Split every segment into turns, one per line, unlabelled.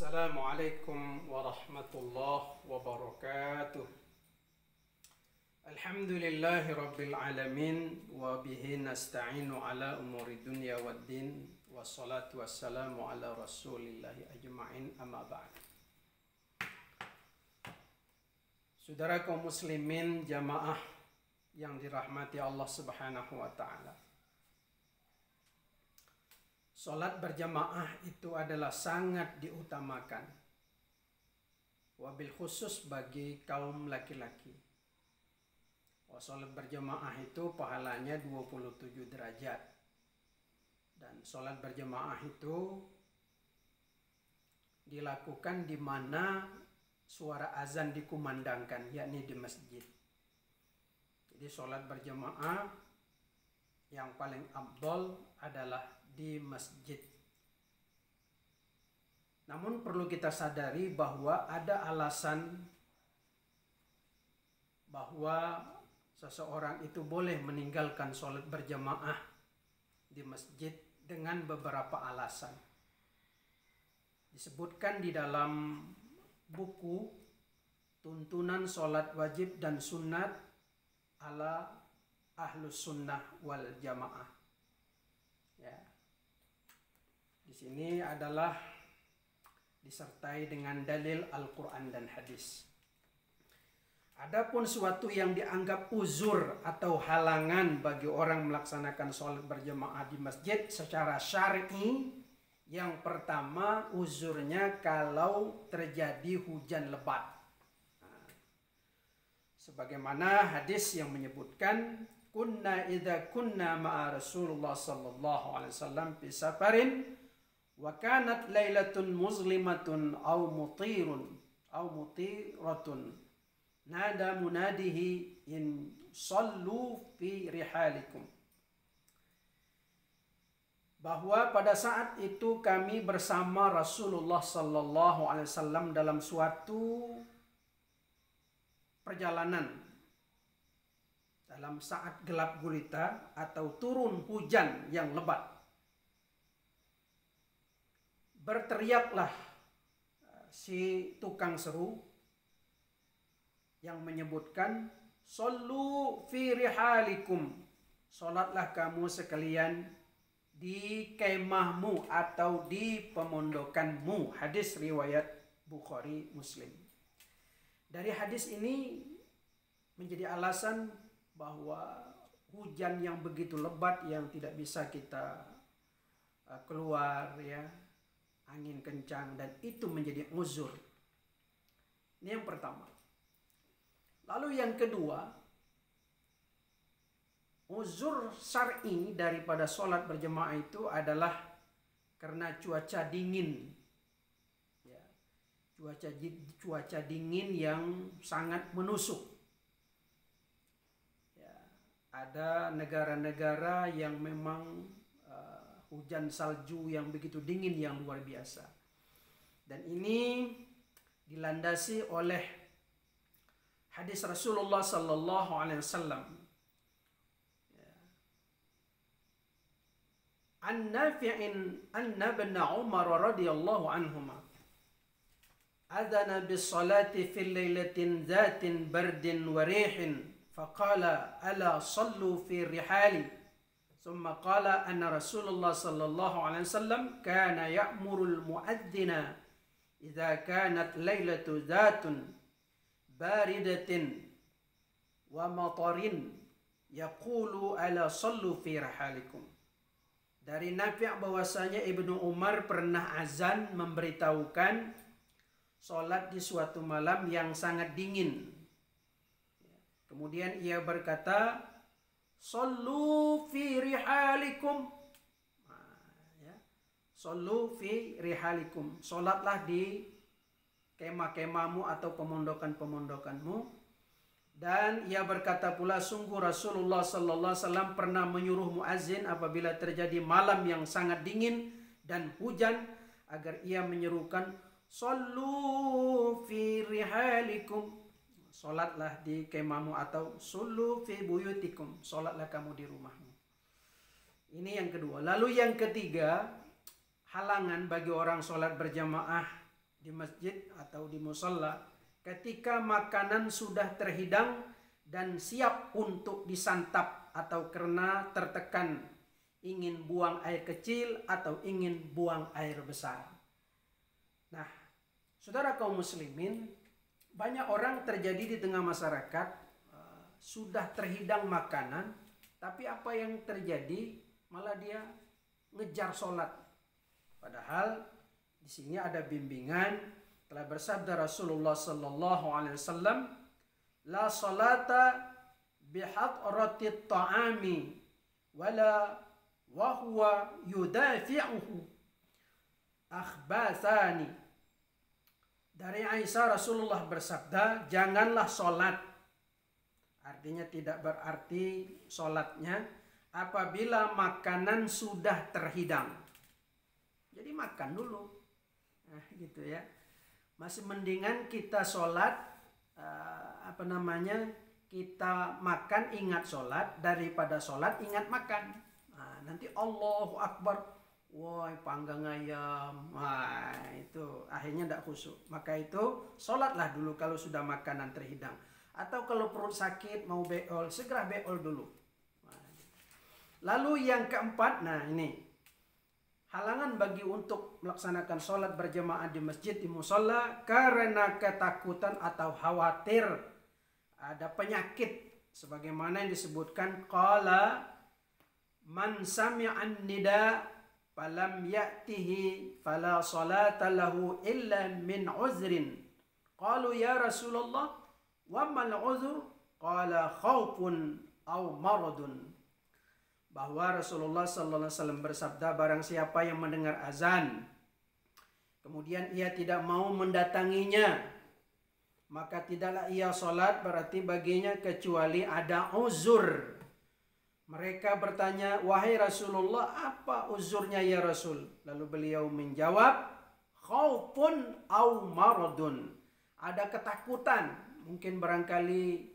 Assalamualaikum warahmatullahi wabarakatuh. Alhamdulillahi rabbil alamin wa bihi nasta'inu ala umuri dunya waddin wassalatu wassalamu ala rasulillahi ajma'in amma ba'd. Saudara kaum muslimin jamaah yang dirahmati Allah Subhanahu wa taala. Salat berjamaah itu adalah sangat diutamakan, wabil khusus bagi kaum laki-laki. Salat berjamaah itu pahalanya 27 derajat. Dan salat berjamaah itu dilakukan di mana suara azan dikumandangkan, yakni di masjid. Jadi salat berjamaah yang paling afdal adalah di masjid. Namun perlu kita sadari bahwa ada alasan bahwa seseorang itu boleh meninggalkan sholat berjamaah di masjid dengan beberapa alasan. Disebutkan di dalam buku Tuntunan Sholat Wajib dan Sunnat ala Ahlus Sunnah wal Jamaah. Ya. Di sini adalah disertai dengan dalil Al-Quran dan hadis. Adapun suatu yang dianggap uzur atau halangan bagi orang melaksanakan sholat berjamaah di masjid secara syar'i, yang pertama uzurnya kalau terjadi hujan lebat. Sebagaimana hadis yang menyebutkan, kunna idza kunna ma'a Rasulullah sallallahu alaihi wasallam fi safarin wa kanat lailatun muzlimatun aw mutiratun nada munadihi in sallu fi rihalikum. Bahwa pada saat itu kami bersama Rasulullah sallallahu alaihi wasallam dalam suatu perjalanan dalam saat gelap gulita atau turun hujan yang lebat. Berteriaklah si tukang seru yang menyebutkan, "Shollu fi rihalikum." Salatlah kamu sekalian di kemahmu atau di pemondokanmu. Hadis riwayat Bukhari Muslim. Dari hadis ini menjadi alasan bahwa hujan yang begitu lebat yang tidak bisa kita keluar, ya, angin kencang, dan itu menjadi uzur. Ini yang pertama. Lalu yang kedua, uzur syar'i daripada sholat berjamaah itu adalah karena cuaca dingin. Ya, cuaca dingin yang sangat menusuk. Ada negara-negara yang memang hujan salju yang begitu dingin yang luar biasa. Dan ini dilandasi oleh hadis Rasulullah sallallahu alaihi wasallam. An Nafi'in anna ibn Umar radhiyallahu anhuma adana bis salati fil lailatin dhatin bardin wa rihin فقال ألا صلوا في الرحال ثم قال أن رسول الله صلى الله عليه وسلم كان يأمر المؤذن إذا كانت ليلة ذات باردة ومطر يقول ألا صلوا في رحالكم. Dari Nafi' bahwasanya Ibnu Umar pernah azan memberitahukan sholat di suatu malam yang sangat dingin. Kemudian ia berkata, "Shollu fi rihalikum." Shollu fi rihalikum. Salatlah di kemah-kemahmu atau pemondokan-pemondokanmu. Dan ia berkata pula, sungguh Rasulullah sallallahu alaihi wasallam pernah menyuruh muazzin apabila terjadi malam yang sangat dingin dan hujan agar ia menyerukan, "Shollu fi rihalikum." Solatlah di kemahmu atau shollu fi buyutikum. Solatlah kamu di rumahmu. Ini yang kedua. Lalu yang ketiga, halangan bagi orang sholat berjamaah di masjid atau di musalla ketika makanan sudah terhidang dan siap untuk disantap atau karena tertekan ingin buang air kecil atau ingin buang air besar. Nah, saudara kaum muslimin, banyak orang terjadi di tengah masyarakat sudah terhidang makanan, tapi apa yang terjadi malah dia ngejar sholat. Padahal di sini ada bimbingan, telah bersabda Rasulullah sallallahu alaihi wasallam, la salata bihadratit ta'ami wala wa huwa yudafi'uhu akhbathani. Dari Aisyah Rasulullah bersabda, janganlah sholat. Artinya tidak berarti sholatnya apabila makanan sudah terhidang. Jadi makan dulu. Nah, gitu ya. Masih mendingan kita sholat, kita makan ingat sholat daripada sholat ingat makan. Nah, nanti Allahu Akbar. Wah, panggang ayam. Wah, itu akhirnya tidak khusyuk. Maka itu sholatlah dulu kalau sudah makanan terhidang. Atau kalau perut sakit mau beol, segera beol dulu. Lalu yang keempat, nah ini halangan bagi untuk melaksanakan sholat berjamaah di masjid, di musalla karena ketakutan atau khawatir ada penyakit. Sebagaimana yang disebutkan, qala man sami'an nida falam ya'tihi fala salata lahu illa min uzrin. Qalu ya Rasulullah wa mal uzur? Qala khaufun aw maradun. Bahwa Rasulullah sallallahu alaihi wasallam bersabda, barang siapa yang mendengar azan kemudian ia tidak mau mendatanginya, maka tidaklah ia salat, berarti baginya kecuali ada uzur. Mereka bertanya, wahai Rasulullah, apa uzurnya ya Rasul? Lalu beliau menjawab, khaufun au maradun. Ada ketakutan, mungkin barangkali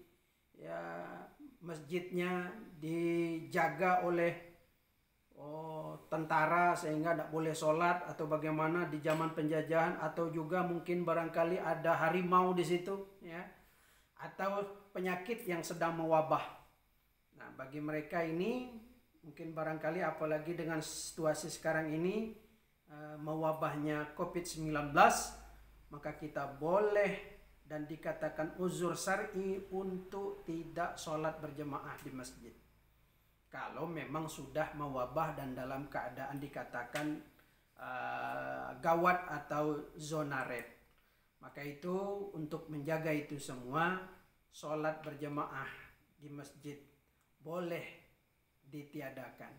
ya masjidnya dijaga oleh tentara sehingga tidak boleh sholat, atau bagaimana di zaman penjajahan, atau juga mungkin barangkali ada harimau di situ, ya, atau penyakit yang sedang mewabah. Nah, bagi mereka ini mungkin barangkali apalagi dengan situasi sekarang ini mewabahnya COVID-19, maka kita boleh dan dikatakan uzur syar'i untuk tidak sholat berjemaah di masjid. Kalau memang sudah mewabah dan dalam keadaan dikatakan gawat atau zona red. Maka itu untuk menjaga itu semua, sholat berjemaah di masjid boleh ditiadakan.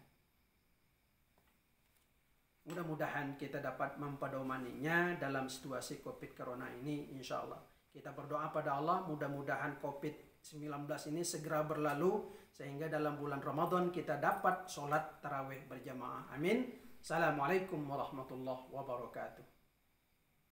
Mudah-mudahan kita dapat mempedomaninya dalam situasi COVID Corona ini, insya Allah. Kita berdoa pada Allah, mudah-mudahan COVID-19 ini segera berlalu, sehingga dalam bulan Ramadan kita dapat sholat tarawih berjamaah. Amin. Assalamualaikum warahmatullahi wabarakatuh.